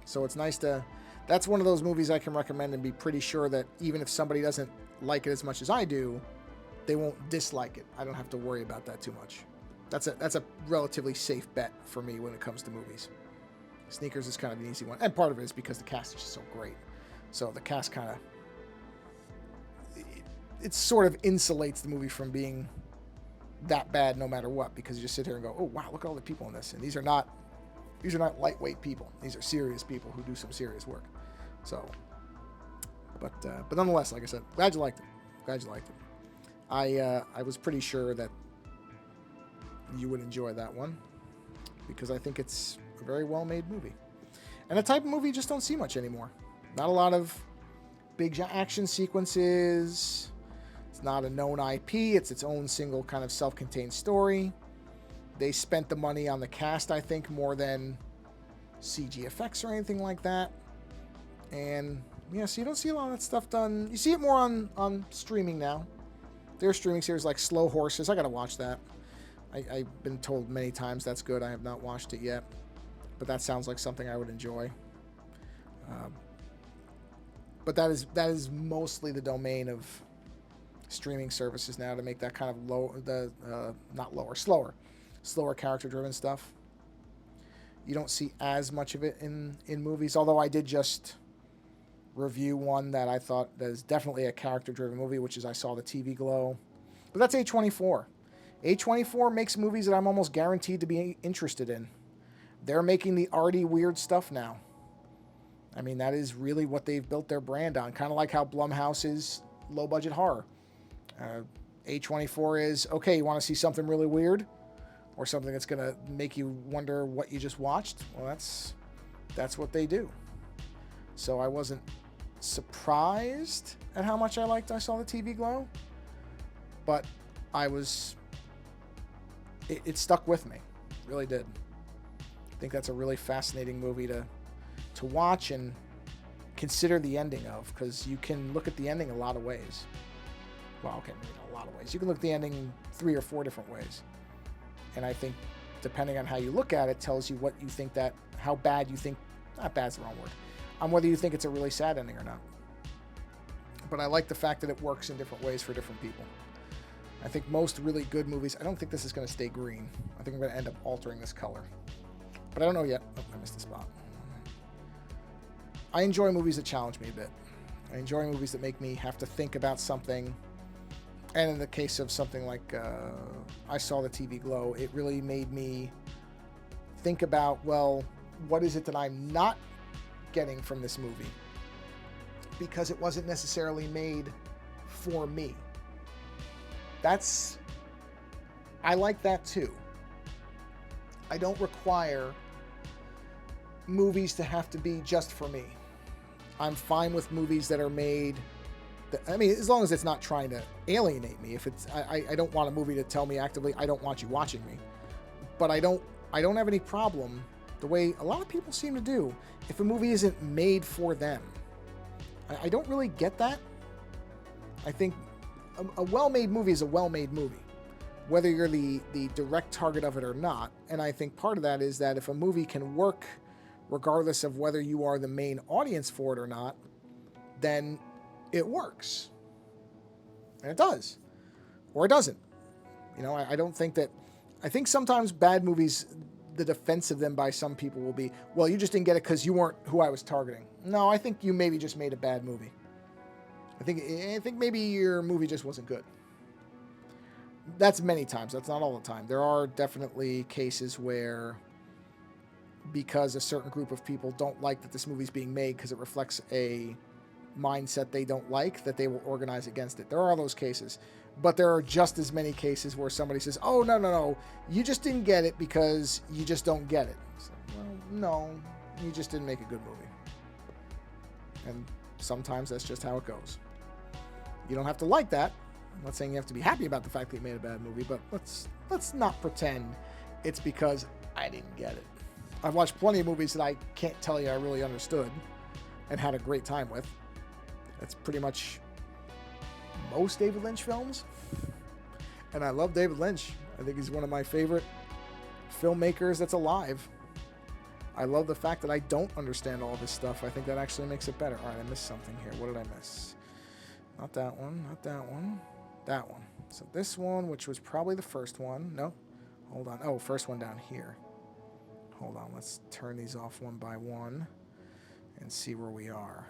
So it's nice to... That's one of those movies I can recommend and be pretty sure that even if somebody doesn't like it as much as I do, they won't dislike it. I don't have to worry about that too much. That's a relatively safe bet for me when it comes to movies. Sneakers is kind of an easy one. And part of it is because the cast is just so great. So the cast kind of... It sort of insulates the movie from being that bad no matter what, because you just sit here and go, oh, wow, look at all the people in this. And these are not lightweight people. These are serious people who do some serious work. So, but nonetheless, like I said, glad you liked it. Glad you liked it. I was pretty sure that you would enjoy that one, because I think it's a very well-made movie. And a type of movie you just don't see much anymore. Not a lot of big action sequences. It's not a known IP. It's its own single kind of self-contained story. They spent the money on the cast, I think, more than CG effects or anything like that. And, yeah, so you don't see a lot of that stuff done. You see it more on streaming now. There are streaming series like Slow Horses. I got to watch that. I've been told many times that's good. I have not watched it yet. But that sounds like something I would enjoy. But that is mostly the domain of streaming services now, to make that kind of slower character-driven stuff. You don't see as much of it in movies, although I did just review one that I thought that is definitely a character-driven movie, which is I Saw the TV Glow. But that's A24. A24 makes movies that I'm almost guaranteed to be interested in. They're making the arty, weird stuff now. I mean, that is really what they've built their brand on, kind of like how Blumhouse is low-budget horror. A24 is, okay, you want to see something really weird? Or something that's going to make you wonder what you just watched? Well, that's what they do. So I wasn't surprised at how much I Saw the TV Glow, but it stuck with me. It really did. I think that's a really fascinating movie to watch and consider the ending of, because you can look at the ending a lot of ways. Well, okay, maybe not a lot of ways. You can look at the ending 3 or 4 different ways. And I think depending on how you look at it tells you what you think how bad you think, not bad's the wrong word, on whether you think it's a really sad ending or not. But I like the fact that it works in different ways for different people. I think most really good movies, I don't think this is going to stay green. I think I'm going to end up altering this color. But I don't know yet. Oh, I missed a spot. I enjoy movies that challenge me a bit. I enjoy movies that make me have to think about something. And in the case of something like I Saw the TV Glow, it really made me think about, well, what is it that I'm not getting from this movie? Because it wasn't necessarily made for me. I like that too. I don't require movies to have to be just for me. I'm fine with movies that are made... as long as it's not trying to alienate me. If it's, I don't want a movie to tell me actively, I don't want you watching me. But I don't have any problem, the way a lot of people seem to do, if a movie isn't made for them. I don't really get that. I think a well-made movie is a well-made movie, whether you're the direct target of it or not. And I think part of that is that if a movie can work regardless of whether you are the main audience for it or not, then it works. And it does. Or it doesn't. You know, I don't think that... I think sometimes bad movies, the defense of them by some people will be, well, you just didn't get it because you weren't who I was targeting. No, I think you maybe just made a bad movie. I think maybe your movie just wasn't good. That's many times. That's not all the time. There are definitely cases where, because a certain group of people don't like that this movie's being made because it reflects a mindset they don't like, that they will organize against it. There are those cases. But there are just as many cases where somebody says, oh, no, you just didn't get it because you just don't get it. So, well, no, you just didn't make a good movie. And sometimes that's just how it goes. You don't have to like that. I'm not saying you have to be happy about the fact that you made a bad movie, but let's not pretend it's because I didn't get it. I've watched plenty of movies that I can't tell you I really understood and had a great time with. That's pretty much most David Lynch films. And I love David Lynch. I think he's one of my favorite filmmakers that's alive. I love the fact that I don't understand all this stuff. I think that actually makes it better. All right, I missed something here. What did I miss? Not that one, not that one, that one. So this one, which was probably the first one. No, hold on. Oh, first one down here. Hold on, let's turn these off one by one and see where we are.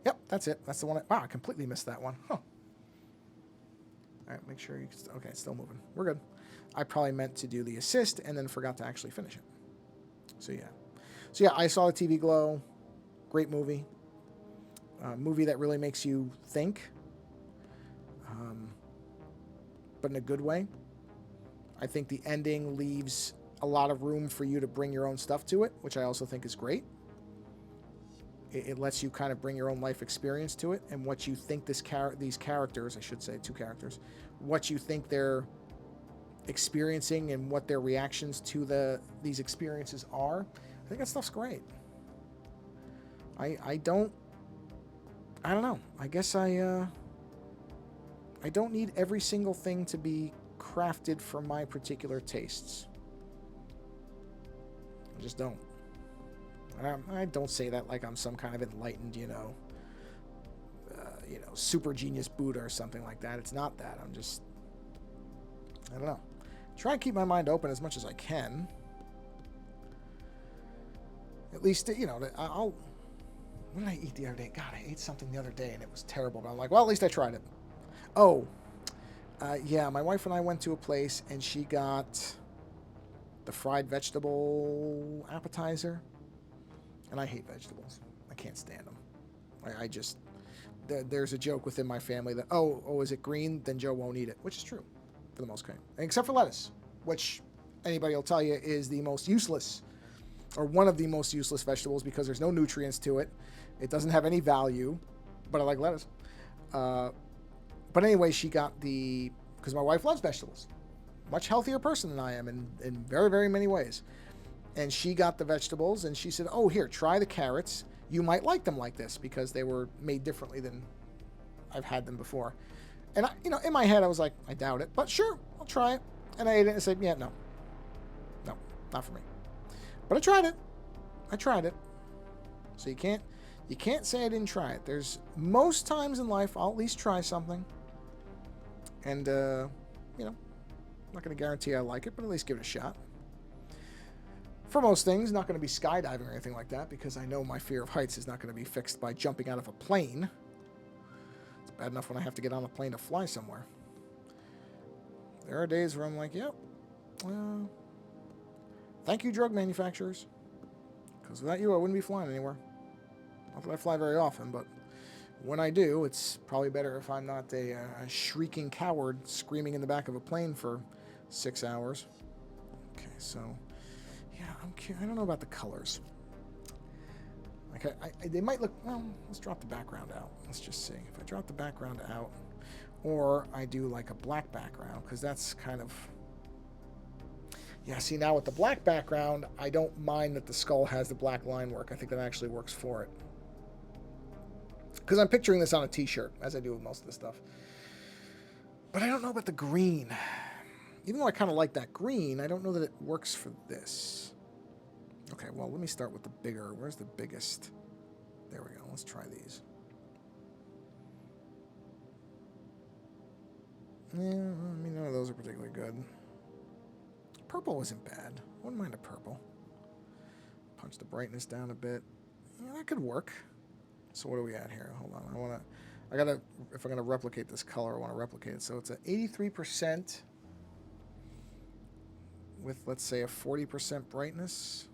Yep, that's it. That's the one. Wow, I completely missed that one. Huh. All right, make sure you... Okay, it's still moving. We're good. I probably meant to do the assist and then forgot to actually finish it. So, yeah. I saw the TV Glow. Great movie. Movie that really makes you think. But in a good way. I think the ending leaves a lot of room for you to bring your own stuff to it, which I also think is great. It lets you kind of bring your own life experience to it and what you think these characters, I should say, two characters, what you think they're experiencing and what their reactions to these experiences are. I think that stuff's great. I don't know. I guess I don't need every single thing to be crafted for my particular tastes. I just don't. I don't say that like I'm some kind of enlightened, super genius Buddha or something like that. It's not that. I'm just, I don't know. Try and keep my mind open as much as I can. At least, I'll... What did I eat the other day? God, I ate something the other day and it was terrible. But I'm like, well, at least I tried it. Oh, yeah, my wife and I went to a place and she got the fried vegetable appetizer. And I hate vegetables. I can't stand them. I just... There's a joke within my family that, oh, is it green? Then Joe won't eat it. Which is true, for the most part. Except for lettuce, which anybody will tell you is the most useless, or one of the most useless vegetables because there's no nutrients to it. It doesn't have any value, but I like lettuce. But anyway, she got because my wife loves vegetables. Much healthier person than I am in very, very many ways. And she got the vegetables, and she said, oh, here, try the carrots. You might like them like this because they were made differently than I've had them before. And, in my head, I was like, I doubt it. But sure, I'll try it. And I ate it and said, yeah, no, not for me. But I tried it. So you can't say I didn't try it. There's most times in life, I'll at least try something. And, I'm not going to guarantee I like it, but at least give it a shot. For most things, not going to be skydiving or anything like that because I know my fear of heights is not going to be fixed by jumping out of a plane. It's bad enough when I have to get on a plane to fly somewhere. There are days where I'm like, yep, thank you, drug manufacturers. Because without you, I wouldn't be flying anywhere. Not that I fly very often, but when I do, it's probably better if I'm not a shrieking coward screaming in the back of a plane for 6 hours. Okay, so... yeah, I'm curious. I don't know about the colors. Like, they might look... Well, let's drop the background out. Let's just see. If I drop the background out, or I do, like, a black background, because that's kind of... Yeah, see, now with the black background, I don't mind that the skull has the black line work. I think that actually works for it. Because I'm picturing this on a t-shirt, as I do with most of this stuff. But I don't know about the green. Even though I kind of like that green, I don't know that it works for this. Okay, well, let me start with the bigger. Where's the biggest? There we go. Let's try these. Yeah, I mean, none of those are particularly good. Purple isn't bad. Wouldn't mind a purple. Punch the brightness down a bit. Yeah, that could work. So what do we at here? Hold on. If I'm gonna replicate this color, I want to replicate it. So it's an 83% with, let's say, a 40% brightness.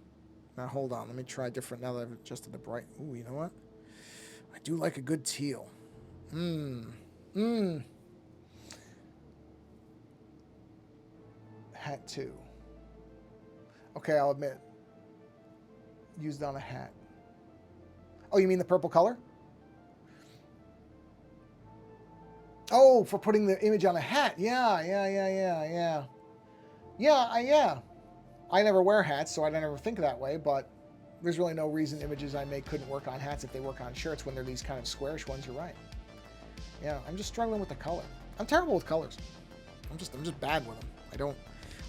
Now hold on, let me try different. Now that I've adjusted the bright. Ooh, you know what? I do like a good teal. Hat 2. Okay, I'll admit. Used on a hat. Oh, you mean the purple color? Oh, for putting the image on a hat. Yeah. Yeah. I never wear hats, so I don't ever think that way, but there's really no reason images I make couldn't work on hats if they work on shirts when they're these kind of squarish ones. You're right. Yeah, I'm just struggling with the color. I'm terrible with colors. I'm just bad with them.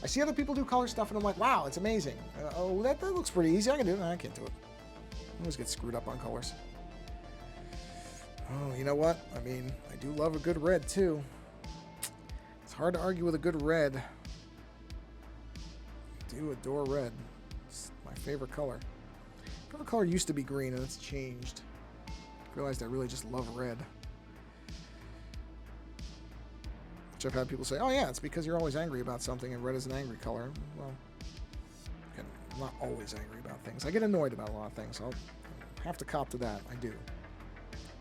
I see other people do color stuff, and I'm like, wow, it's amazing. Oh, that looks pretty easy. I can do it. No, I can't do it. I always get screwed up on colors. Oh, you know what? I mean, I do love a good red, too. It's hard to argue with a good red. I do adore red. It's my favorite color. Favorite color used to be green, and it's changed. I realized I really just love red. Which I've had people say, oh yeah, it's because you're always angry about something, and red is an angry color. Well, again, I'm not always angry about things. I get annoyed about a lot of things. I'll have to cop to that. I do.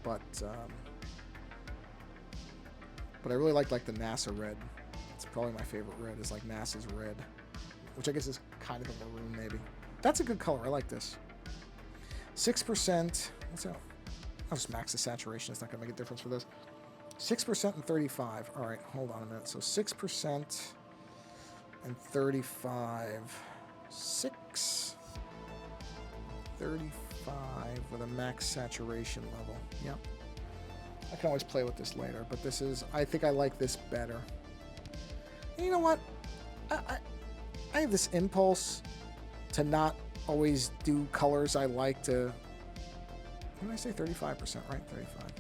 But I really like the NASA red. It's probably my favorite red, is like NASA's red, which I guess is kind of a maroon maybe. That's a good color. I like this. 6%. What's that? I'll just max the saturation. It's not going to make a difference for this. 6% and 35. All right, hold on a minute. So 6% and 35. 6. 35 with a max saturation level. Yep. I can always play with this later, but this is, I think I like this better. And you know what? I have this impulse to not always do colors I like to. What did I say? 35%, right? 35.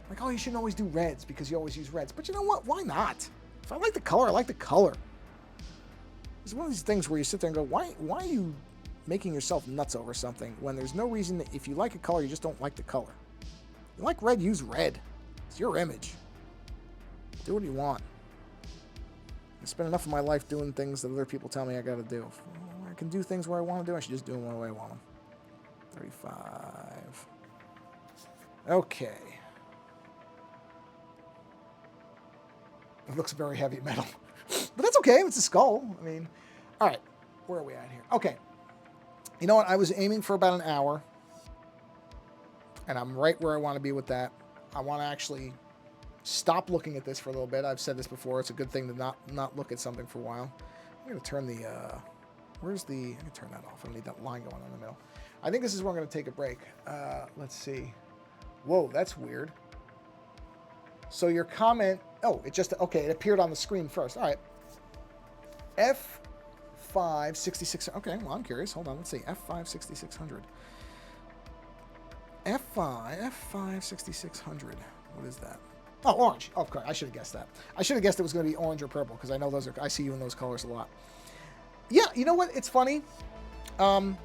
Like, oh, you shouldn't always do reds because you always use reds. But you know what? Why not? If I like the color, I like the color. It's one of these things where you sit there and go, why are you making yourself nuts over something when there's no reason that if you like a color, you just don't like the color. If you like red, use red. It's your image. Do what you want. I spend enough of my life doing things that other people tell me I got to do. If I can do things where I want to do, I should just do them the way I want them. 35. Okay. It looks very heavy metal. But that's okay. It's a skull. I mean, all right. Where are we at here? Okay. You know what? I was aiming for about an hour. And I'm right where I want to be with that. I want to actually stop looking at this for a little bit. I've said this before. It's a good thing to not look at something for a while. I'm going to turn the... I can turn that off. I don't need that line going on in the middle. I think this is where I'm going to take a break. Let's see. Whoa, that's weird. So your comment... Oh, it appeared on the screen first. All right. F5 66... Okay, well, I'm curious. Hold on. Let's see. F5 6600. F5 6600. What is that? Oh, orange. Oh, okay. I should have guessed that. I should have guessed it was going to be orange or purple because I know those are... I see you in those colors a lot. Yeah, you know what? It's funny. I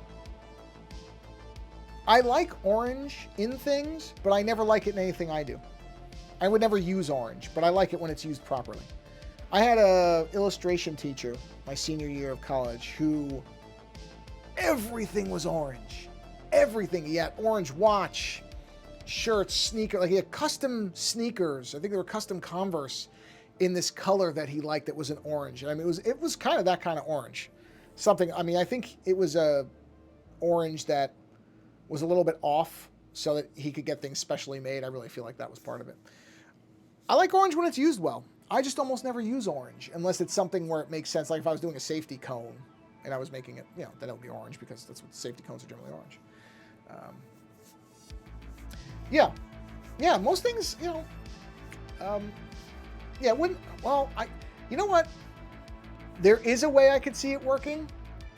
like orange in things, but I never like it in anything I do. I would never use orange, but I like it when it's used properly. I had a illustration teacher my senior year of college who everything was orange. Everything. He had orange watch, shirts, sneakers. Like he had custom sneakers. I think they were custom Converse in this color that he liked that was an orange. I mean, it was kind of that kind of orange. Something, I mean, I think it was a orange that was a little bit off so that he could get things specially made. I really feel like that was part of it. I like orange when it's used well. I just almost never use orange unless it's something where it makes sense. Like if I was doing a safety cone and I was making it, then it would be orange because that's what safety cones are generally orange. Yeah. yeah, most things, yeah, you know what? There is a way I could see it working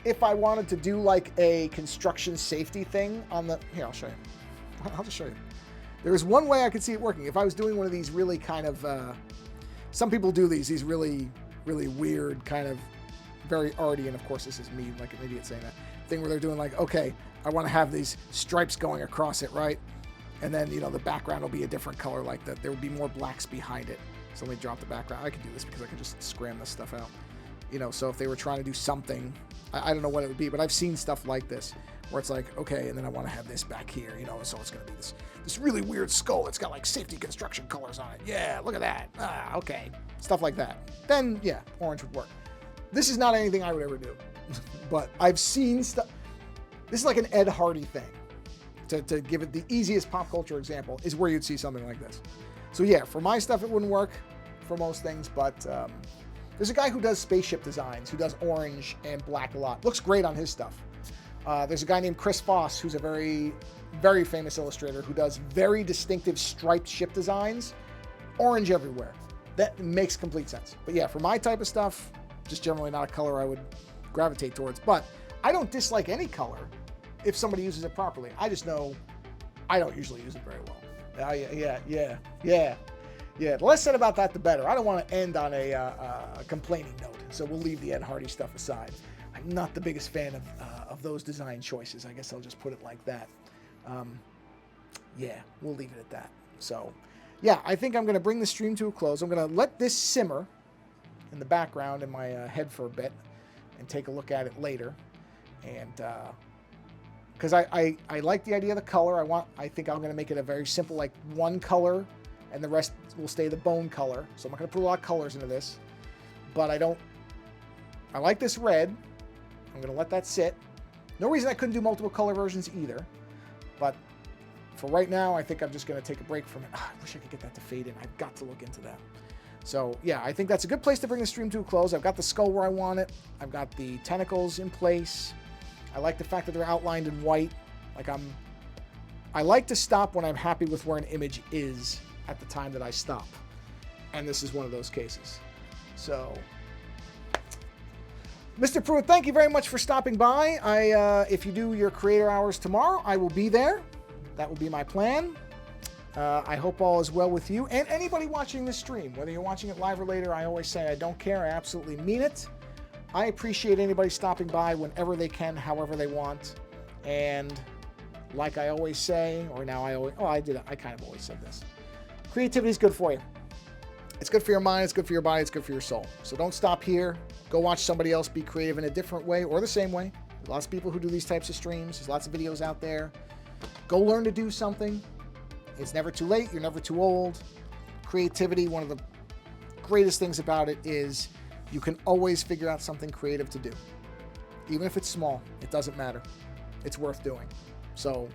if I wanted to do like a construction safety thing on the, here, I'll show you. I'll just show you. There is one way I could see it working. If I was doing one of these really kind of, some people do these really, really weird kind of very arty, and of course this is me like an idiot saying that, thing where they're doing like, okay, I want to have these stripes going across it, right? And then, the background will be a different color like that. There would be more blacks behind it. So let me drop the background. I can do this because I can just scram this stuff out. So if they were trying to do something, I don't know what it would be, but I've seen stuff like this where it's like, okay, and then I want to have this back here, so it's going to be this really weird skull. It's got like safety construction colors on it. Yeah, look at that. Okay. Stuff like that. Then, yeah, orange would work. This is not anything I would ever do, but I've seen stuff. This is like an Ed Hardy thing. To give it the easiest pop culture example is where you'd see something like this. So yeah, for my stuff, it wouldn't work for most things, but there's a guy who does spaceship designs, who does orange and black a lot. Looks great on his stuff. There's a guy named Chris Foss, who's a very, very famous illustrator who does very distinctive striped ship designs, orange everywhere. That makes complete sense. But yeah, for my type of stuff, just generally not a color I would gravitate towards. But I don't dislike any color if somebody uses it properly. I just know I don't usually use it very well. Yeah. The less said about that, the better. I don't want to end on a complaining note, so we'll leave the Ed Hardy stuff aside. I'm not the biggest fan of those design choices. I guess I'll just put it like that. Yeah, we'll leave it at that. So, yeah, I think I'm going to bring the stream to a close. I'm going to let this simmer in the background in my head for a bit and take a look at it later. And because I like the idea of the color. I think I'm going to make it a very simple, like one color, and the rest will stay the bone color. So I'm not going to put a lot of colors into this. But I like this red. I'm going to let that sit. No reason I couldn't do multiple color versions either. But for right now, I think I'm just going to take a break from it. I wish I could get that to fade in. I've got to look into that. So yeah, I think that's a good place to bring the stream to a close. I've got the skull where I want it. I've got the tentacles in place. I like the fact that they're outlined in white. I like to stop when I'm happy with where an image is at the time that I stop. And this is one of those cases. So, Mr. Pruitt, thank you very much for stopping by. If you do your creator hours tomorrow, I will be there. That will be my plan. I hope all is well with you and anybody watching this stream. Whether you're watching it live or later, I always say I don't care. I absolutely mean it. I appreciate anybody stopping by whenever they can, however they want. And like I always say, or now I kind of always said this. Creativity is good for you. It's good for your mind, it's good for your body, it's good for your soul. So don't stop here. Go watch somebody else be creative in a different way or the same way. There's lots of people who do these types of streams. There's lots of videos out there. Go learn to do something. It's never too late. You're never too old. Creativity, one of the greatest things about it is you can always figure out something creative to do. Even if it's small, it doesn't matter. It's worth doing. So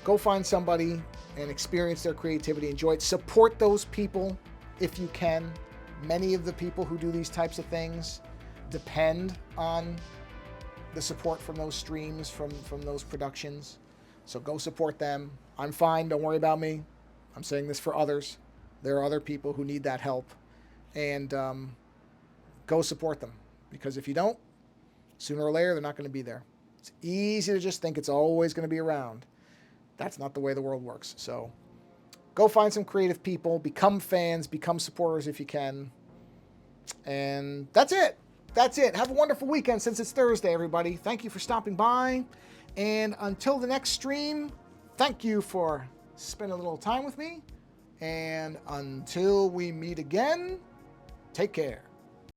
go find somebody and experience their creativity. Enjoy it. Support those people if you can. Many of the people who do these types of things depend on the support from those streams, from those productions. So go support them. I'm fine. Don't worry about me. I'm saying this for others. There are other people who need that help. And go support them. Because if you don't, sooner or later, they're not going to be there. It's easy to just think it's always going to be around. That's not the way the world works. So go find some creative people. Become fans. Become supporters if you can. And that's it. That's it. Have a wonderful weekend since it's Thursday, everybody. Thank you for stopping by. And until the next stream, thank you for spending a little time with me. And until we meet again, take care.